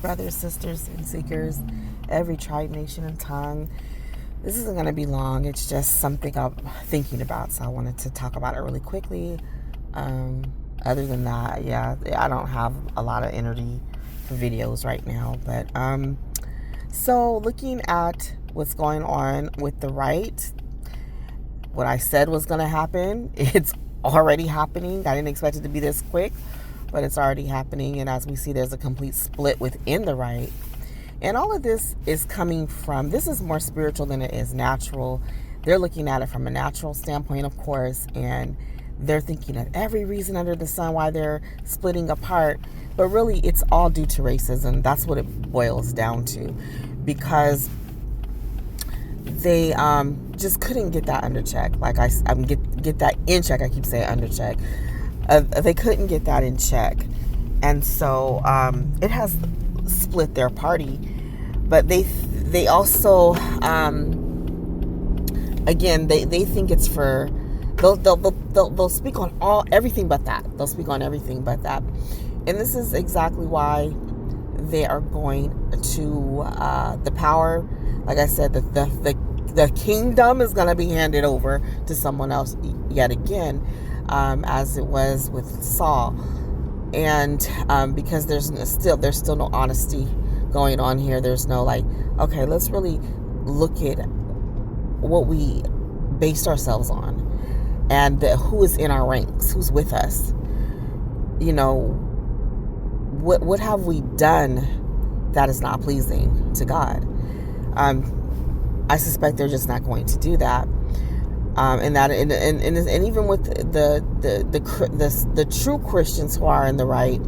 brothers, sisters, and seekers, every tribe, nation, and tongue. This isn't going to be long. It's just something I'm thinking about, so I wanted to talk about it really quickly. Other than that, I don't have a lot of energy for videos right now. But so looking at what's going on with the right, what I said was going to happen, it's already happening. I didn't expect it to be this quick, but it's already happening. And as we see, there's a complete split within the right. And all of this is coming from, this is more spiritual than it is natural. They're looking at it from a natural standpoint, of course, and they're thinking of every reason under the sun why they're splitting apart. But really, it's all due to racism. That's what it boils down to. Because they just couldn't get that under check. Like get that in check. I keep saying under check. They couldn't get that in check. And so it has split their party. But they also again they think it's for they'll speak on everything but that. They'll speak on everything but that. And this is exactly why they are going to the power. Like I said, the kingdom is going to be handed over to someone else yet again, as it was with Saul. And because there's still no honesty going on here. There's no okay, let's really look at what we based ourselves on and who is in our ranks, who's with us. What have we done that is not pleasing to God? I suspect they're just not going to do that. And even with the true Christians who are in the right,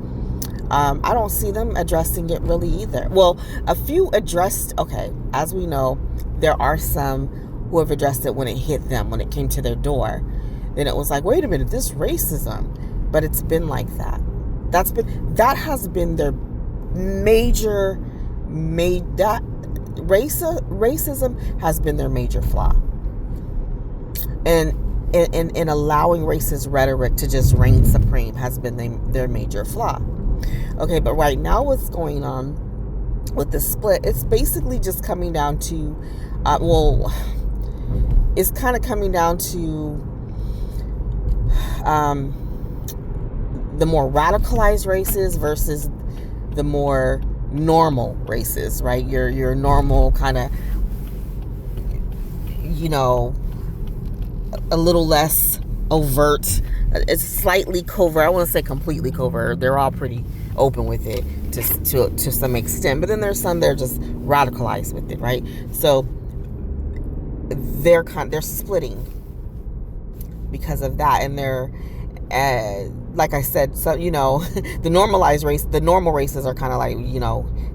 I don't see them addressing it really either. Well, a few addressed. Okay, as we know, there are some who have addressed it when it hit them, when it came to their door. Then it was like, wait a minute, this racism. But it's been like that. That has been their racism has been their major flaw. And in allowing racist rhetoric to just reign supreme has been their major flaw. Okay, but right now what's going on with the split, it's basically just coming down to, it's kind of coming down to the more radicalized races versus the more normal races, right? Your normal kind of, a little less overt. It's slightly covert. I won't say completely covert. They're all pretty open with it to some extent. But then there's some that are just radicalized with it, right? So they're splitting because of that, and they're like I said, so the normal races are kind of like,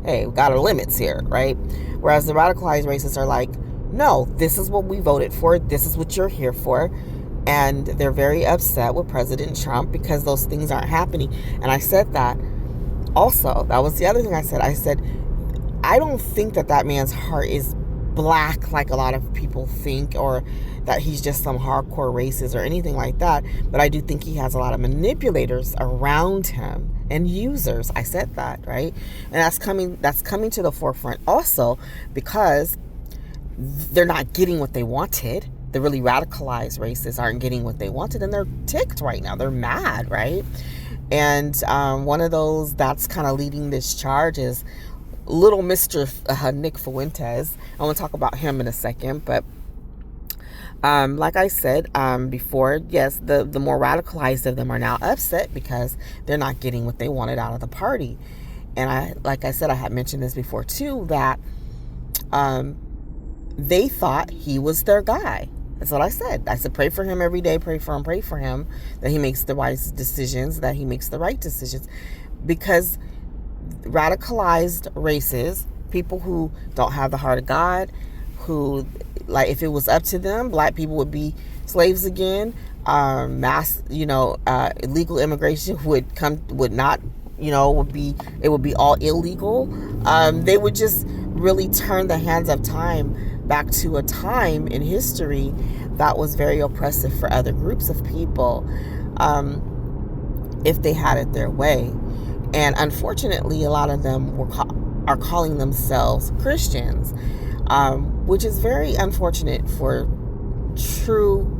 hey, we got our limits here, right? Whereas the radicalized races are like, no, this is what we voted for. This is what you're here for. And they're very upset with President Trump because those things aren't happening. And I said that also. That was the other thing I said. I said, I don't think that man's heart is black like a lot of people think, or that he's just some hardcore racist or anything like that. But I do think he has a lot of manipulators around him and users. I said that, right? And that's coming to the forefront also because they're not getting what they wanted. The really radicalized racists aren't getting what they wanted, and they're ticked right now. They're mad, right? And one of those that's kind of leading this charge is little Mr. Nick Fuentes. I want to talk about him in a second, but like I said before, yes, the more radicalized of them are now upset because they're not getting what they wanted out of the party. And like I said, I had mentioned this before too, that they thought he was their guy. That's what I said. I said, pray for him every day, pray for him, that he makes the wise decisions, that he makes the right decisions. Because radicalized races, people who don't have the heart of God, who, like, if it was up to them, black people would be slaves again. Mass, illegal immigration would be all illegal. They would just really turn the hands of time back to a time in history that was very oppressive for other groups of people, if they had it their way. And unfortunately, a lot of them were are calling themselves Christians, which is very unfortunate for true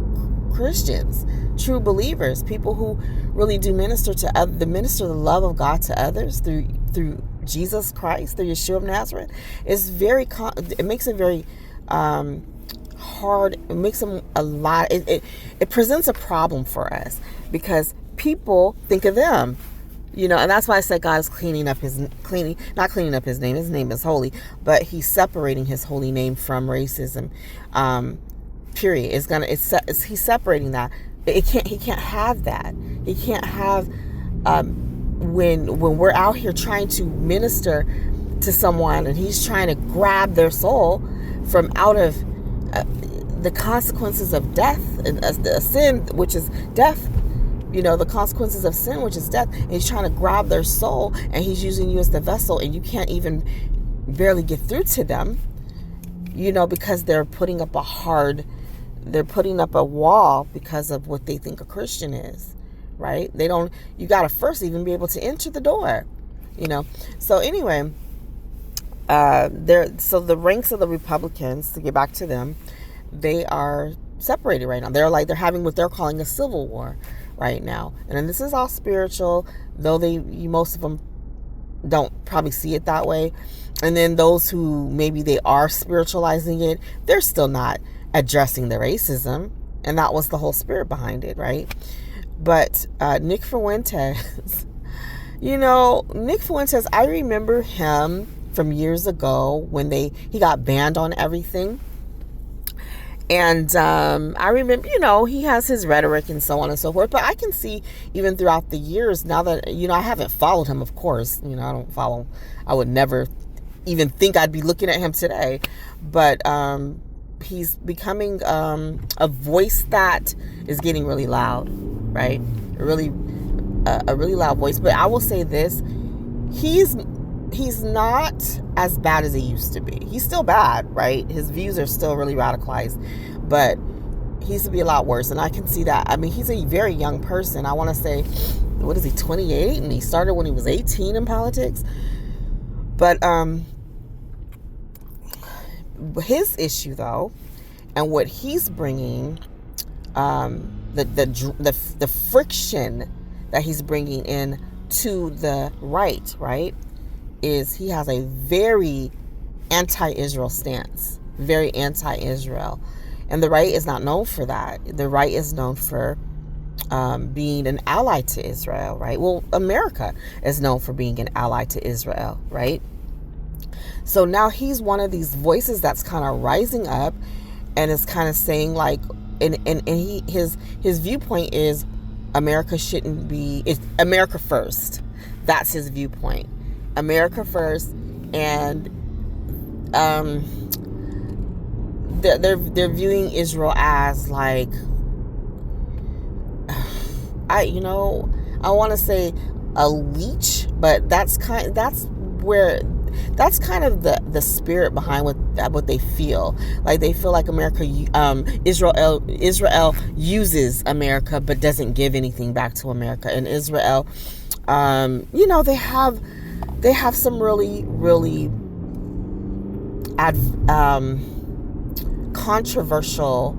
Christians, true believers, people who really do minister the love of God to others through Jesus Christ, through Yeshua of Nazareth. It makes it very hard. It makes them a lot. It presents a problem for us because people think of them, and that's why I said God is not cleaning up his name. His name is holy, but he's separating his holy name from racism. Period. He's separating that. He can't have that. He can't have when we're out here trying to minister to someone and he's trying to grab their soul from out of the consequences of death and the sin, which is death. The consequences of sin, which is death. And he's trying to grab their soul, and he's using you as the vessel, and you can't even barely get through to them, because they're putting up a wall because of what they think a Christian is, right? You got to first even be able to enter the door, So anyway, so the ranks of the Republicans, to get back to them, they are separated right now. They're having what they're calling a civil war right now. And then this is all spiritual, though most of them don't probably see it that way. And then those who maybe they are spiritualizing it, they're still not addressing the racism. And that was the whole spirit behind it, right? But Nick Fuentes, Nick Fuentes, I remember him from years ago when he got banned on everything. And I remember, he has his rhetoric and so on and so forth. But I can see even throughout the years now that, I haven't followed him, of course. I don't follow him. I would never even think I'd be looking at him today. But he's becoming a voice that is getting really loud, right? A really loud voice. But I will say this. He's not as bad as he used to be. He's still bad, right? His views are still really radicalized, but he used to be a lot worse. And I can see that. I mean, he's a very young person. I want to say, what is he, 28? And he started when he was 18 in politics. But his issue, though, and what he's bringing, the friction that he's bringing in to the right, is he has a very anti-Israel stance, very anti-Israel. And the right is not known for that. The right is known for being an ally to Israel, right? Well, America is known for being an ally to Israel, right? So now he's one of these voices that's kind of rising up and is kind of saying his viewpoint is America shouldn't be, it's America first. That's his viewpoint. America first, and they're viewing Israel as like, I want to say a leech, but that's kind of the spirit behind what they feel. Like they feel like Israel uses America but doesn't give anything back to America. And Israel, they have some really, really controversial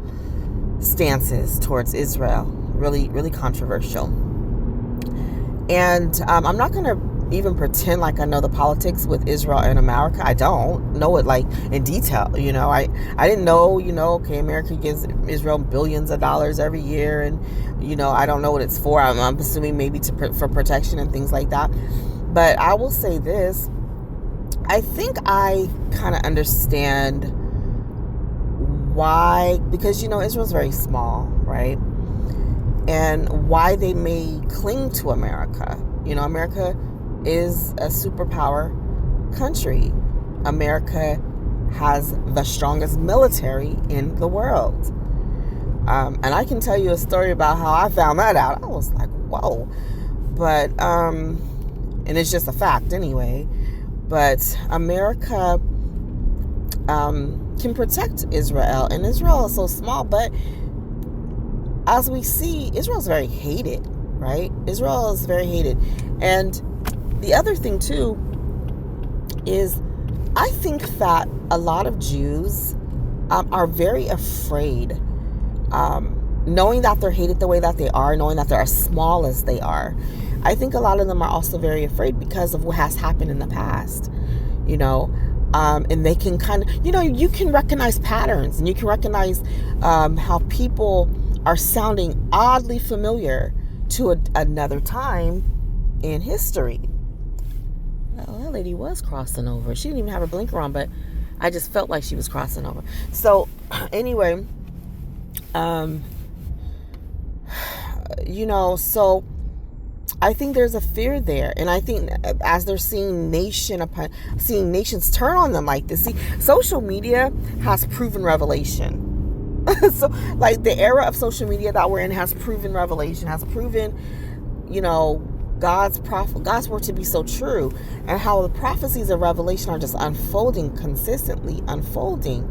stances towards Israel. Really, really controversial. And I'm not going to even pretend like I know the politics with Israel and America. I don't know it like in detail. I didn't know, okay, America gives Israel billions of dollars every year. And, I don't know what it's for. I'm assuming maybe for protection and things like that. But I will say this. I think I kind of understand why, because, Israel's very small, right? And why they may cling to America. America is a superpower country. America has the strongest military in the world. And I can tell you a story about how I found that out. I was like, whoa. But, and it's just a fact anyway. But America can protect Israel. And Israel is so small, but as we see, Israel is very hated, right? Israel is very hated. And the other thing too, is I think that a lot of Jews are very afraid, knowing that they're hated the way that they are, knowing that they're as small as they are. I think a lot of them are also very afraid because of what has happened in the past, and they can kind of, you can recognize patterns, and you can recognize how people are sounding oddly familiar to another time in history. Well, that lady was crossing over. She didn't even have her blinker on, but I just felt like she was crossing over. So anyway, so I think there's a fear there. And I think as they're seeing nations turn on them like this, see, social media has proven revelation. So like the era of social media that we're in has proven revelation, has proven, God's word to be so true, and how the prophecies of Revelation are just consistently unfolding,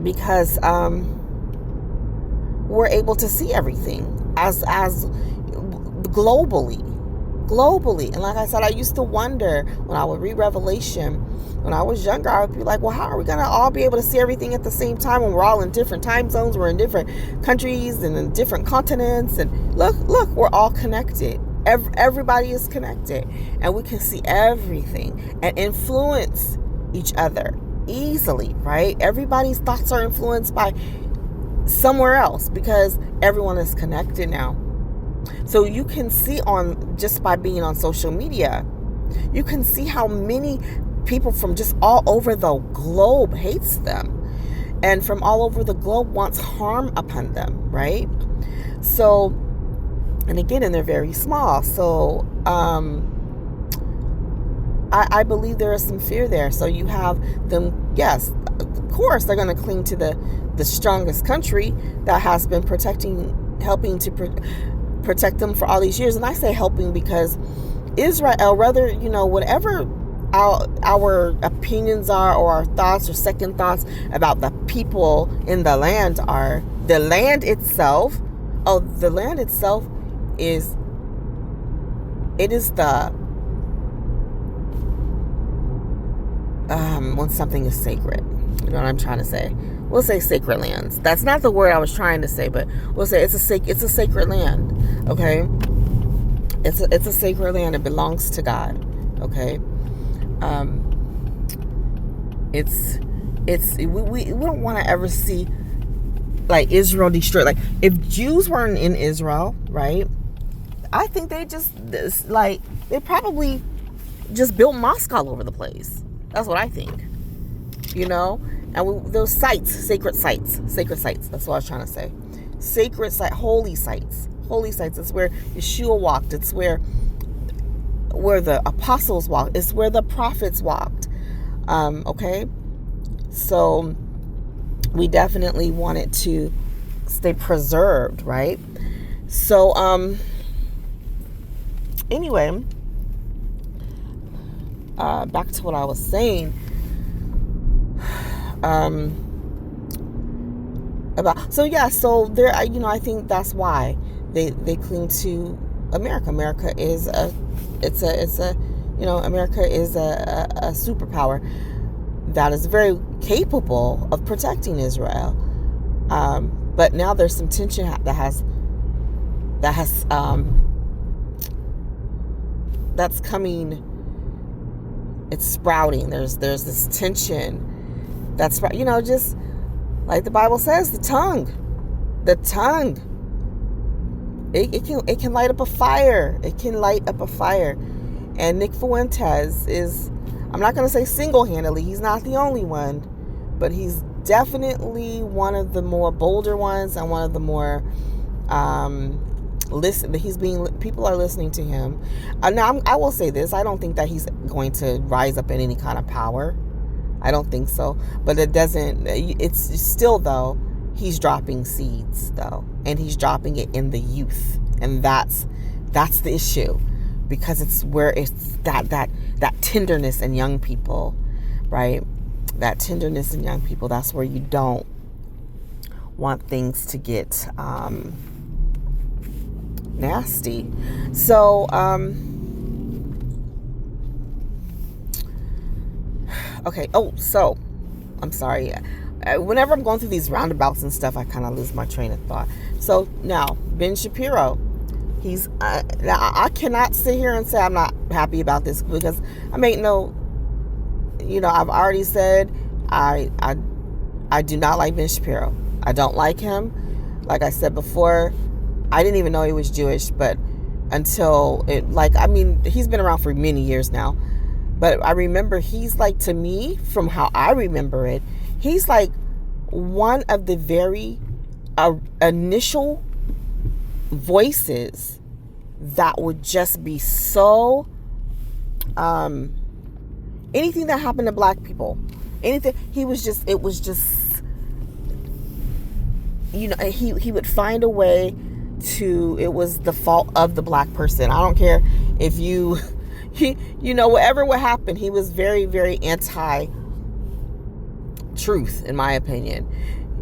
because we're able to see everything as globally. And like I said, I used to wonder when I would read Revelation when I was younger. I would be like, well, how are we gonna all be able to see everything at the same time when we're all in different time zones, we're in different countries and in different continents, and look, we're all connected. Everybody is connected, and we can see everything and influence each other easily, right? Everybody's thoughts are influenced by somewhere else because everyone is connected now. So you can see just by being on social media, you can see how many people from just all over the globe hates them, and from all over the globe wants harm upon them, right? So, and again, and they're very small. So I believe there is some fear there. So you have them, yes, of course, they're going to cling to the strongest country that has been helping to protect them for all these years. And I say helping because Israel, whether, whatever our opinions are, or our thoughts or second thoughts about the people in the land are, the land itself is the when something is sacred. You know what I'm trying to say? We'll say sacred lands. That's not the word I was trying to say, but we'll say it's a sacred land. Okay, it's a sacred land. It belongs to God. Okay, we don't want to ever see like Israel destroyed. Like if Jews weren't in Israel, right? I think they probably just built mosques all over the place. That's what I think. And those sites, sacred sites. That's what I was trying to say. Sacred site, holy sites. It's where Yeshua walked. It's where the apostles walked. It's where the prophets walked. Okay, so we definitely want it to stay preserved, right? So anyway, back to what I was saying. So there, I think that's why they cling to America. America is a superpower that is very capable of protecting Israel. But now there's some tension that's coming. It's sprouting. There's this tension that's, just like the Bible says, the tongue, it can light up a fire. And Nick Fuentes is, I'm not going to say single-handedly, he's not the only one, but he's definitely one of the more bolder ones, and one of the more people are listening to him. Now I will say this, I don't think that he's going to rise up in any kind of power. I don't think so. But it's still, though, he's dropping seeds, though, and he's dropping it in the youth, and that's the issue, because it's where it's that tenderness in young people, right? That tenderness in young people, that's where you don't want things to get nasty. So Okay. Oh, so I'm sorry. Whenever I'm going through these roundabouts and stuff, I kind of lose my train of thought. So now, Ben Shapiro, he's now I cannot sit here and say I'm not happy about this, because I make no, I've already said I do not like Ben Shapiro. I don't like him. Like I said before, I didn't even know he was Jewish, but until he's been around for many years now. But I remember he's like, to me, from how I remember it, he's like one of the very initial voices that would just be so, anything that happened to black people, anything, it was just, he would find a way to, it was the fault of the black person. I don't care if whatever would happen, he was very, very anti-truth, in my opinion.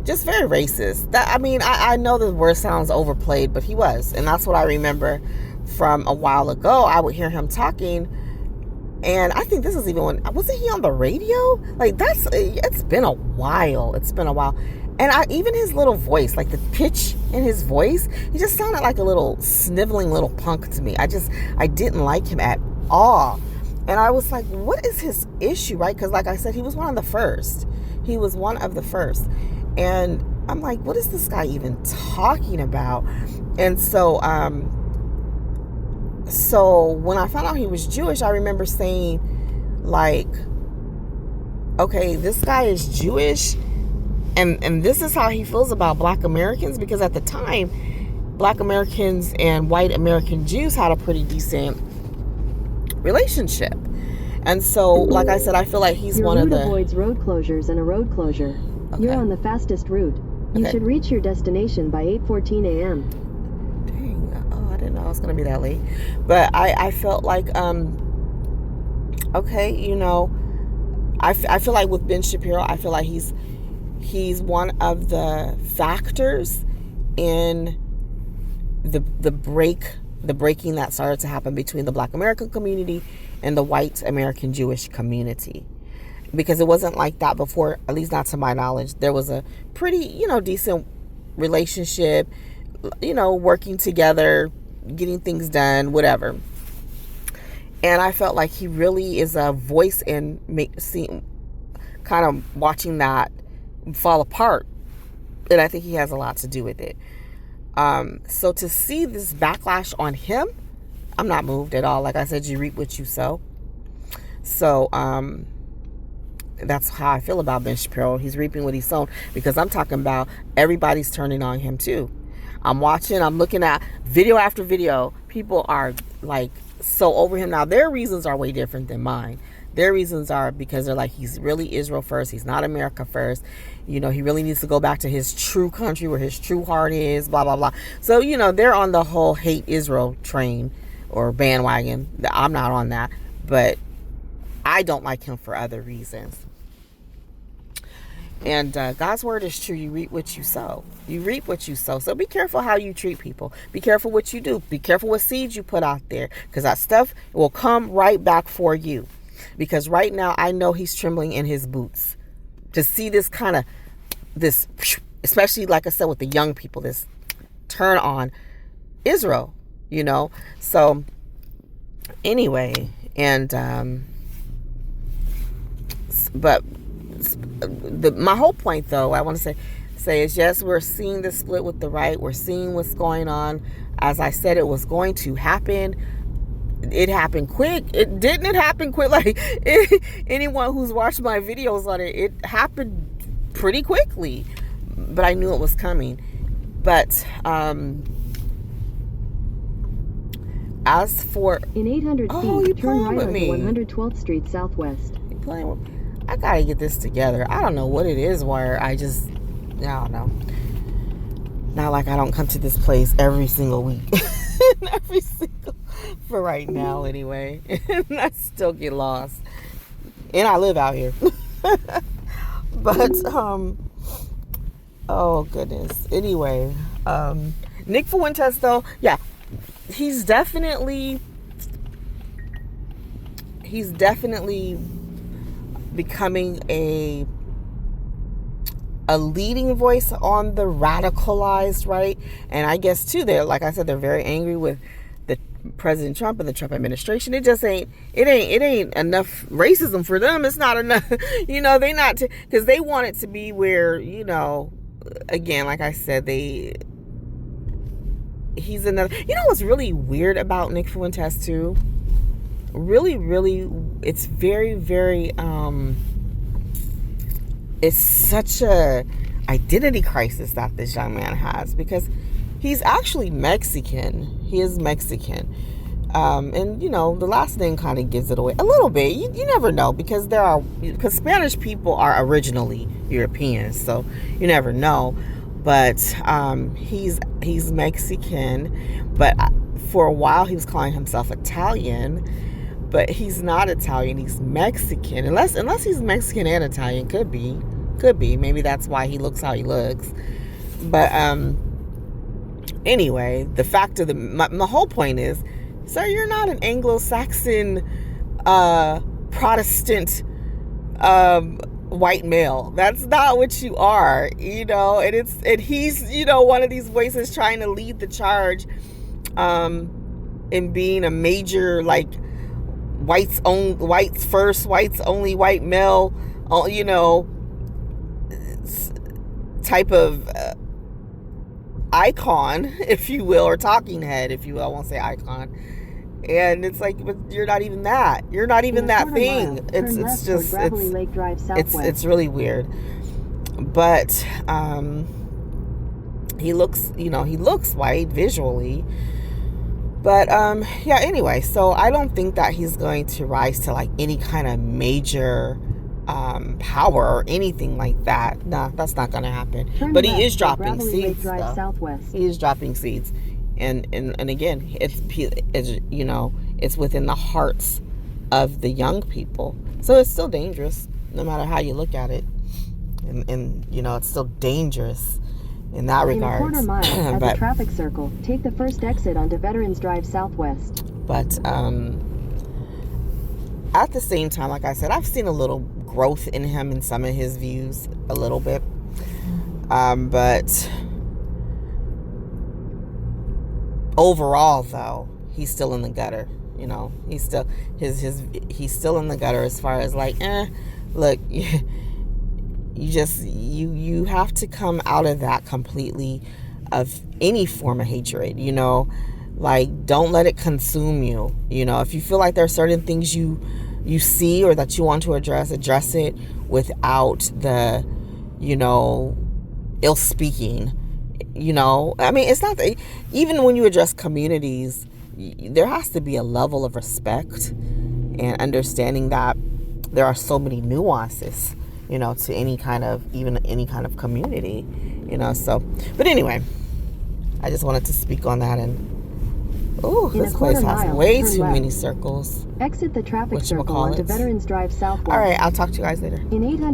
Just very racist. I know the word sounds overplayed, but he was. And that's what I remember from a while ago. I would hear him talking, and I think this is even wasn't he on the radio? It's been a while. And even his little voice, like the pitch in his voice, he just sounded like a little sniveling little punk to me. I didn't like him at all. And I was like, what is his issue, right? Because like I said, he was one of the first. And I'm like, what is this guy even talking about? And so when I found out he was Jewish, I remember saying, like, okay, this guy is Jewish, and this is how he feels about black Americans, because at the time, black Americans and white American Jews had a pretty decent relationship. And so, like I said, I feel like he's one of the... Your route avoids road closures and a road closure. Okay. You're on the fastest route. You should reach your destination by 8:14 a.m. Dang. Oh, I didn't know it was going to be that late. But I felt like, okay, I feel like with Ben Shapiro, I feel like he's one of the factors in the breaking that started to happen between the black American community and the white American Jewish community. Because it wasn't like that before, at least not to my knowledge. There was a pretty, decent relationship, working together, getting things done, whatever. And I felt like he really is a voice in kind of watching that fall apart. And I think he has a lot to do with it. So to see this backlash on him, I'm not moved at all. Like I said, you reap what you sow. So, that's how I feel about Ben Shapiro. He's reaping what he's sown, because I'm talking about everybody's turning on him too. I'm looking at video after video. People are like so over him. Now their reasons are way different than mine. Their reasons are because they're like, he's really Israel first. He's not America first. He really needs to go back to his true country where his true heart is, blah, blah, blah. So, they're on the whole hate Israel train or bandwagon. I'm not on that, but I don't like him for other reasons. And God's word is true. You reap what you sow. You reap what you sow. So be careful how you treat people. Be careful what you do. Be careful what seeds you put out there, because that stuff will come right back for you. Because right now, I know he's trembling in his boots to see this especially like I said, with the young people, this turn on Israel, So anyway, and but my whole point, though, I want to say is, yes, we're seeing this split with the right. We're seeing what's going on. As I said, it was going to happen. It happened quick. It didn't happen quick. Like anyone who's watched my videos on it, it happened pretty quickly. But I knew it was coming. But as for in 800 feet, turn right onto 112th Street Southwest. You playing with me? I gotta get this together. I don't know what it is where I don't know. Not like I don't come to this place every single week. For right now anyway. And I still get lost. And I live out here. But oh goodness. Anyway, Nick Fuentes, though, yeah, he's definitely becoming a leading voice on the radicalized right. And I guess too, they're, like I said, they're very angry with the President Trump and the Trump administration. It just ain't enough racism for them. It's not enough, they not, because they want it to be where, again, like I said, he's another, what's really weird about Nick Fuentes too? Really, really, it's very, very, it's such a identity crisis that this young man has, because he's actually Mexican. He is Mexican. And, the last name kind of gives it away a little bit. You never know, because Spanish people are originally Europeans, so you never know. But he's Mexican, but for a while he was calling himself Italian, but he's not Italian. He's Mexican, unless he's Mexican and Italian. Could be. Maybe that's why he looks how he looks. But anyway, the fact of my whole point is, sir, you're not an Anglo-Saxon Protestant white male. That's not what you are, and he's one of these voices trying to lead the charge in being a major, like, whites first, whites only white male, type of icon, if you will, or talking head, if you will. I won't say icon. And it's like, but you're not even that. You're not even that thing. It's really weird. But he looks white visually. But yeah, anyway, so I don't think that he's going to rise to like any kind of major power or anything like that. No, that's not going to happen. But he is dropping seeds. He is dropping seeds. And again, it's within the hearts of the young people. So it's still dangerous, no matter how you look at it. And it's still dangerous in that regard. In a quarter mile, at the traffic circle, take the first exit onto Veterans Drive Southwest. But at the same time, like I said, I've seen a little growth in him in some of his views, a little bit. But overall, though, he's still in the gutter. He's still he's still in the gutter as far as like, look, you have to come out of that completely, of any form of hatred. Like, don't let it consume you. If you feel like there are certain things you see or that you want to address it without the ill speaking. I mean, it's not that, even when you address communities, there has to be a level of respect and understanding that there are so many nuances, to any kind of community, so. But anyway, I just wanted to speak on that. And this place has way too many circles. Exit the traffic circle onto Veterans Drive Southwest. All right, I'll talk to you guys later. In 800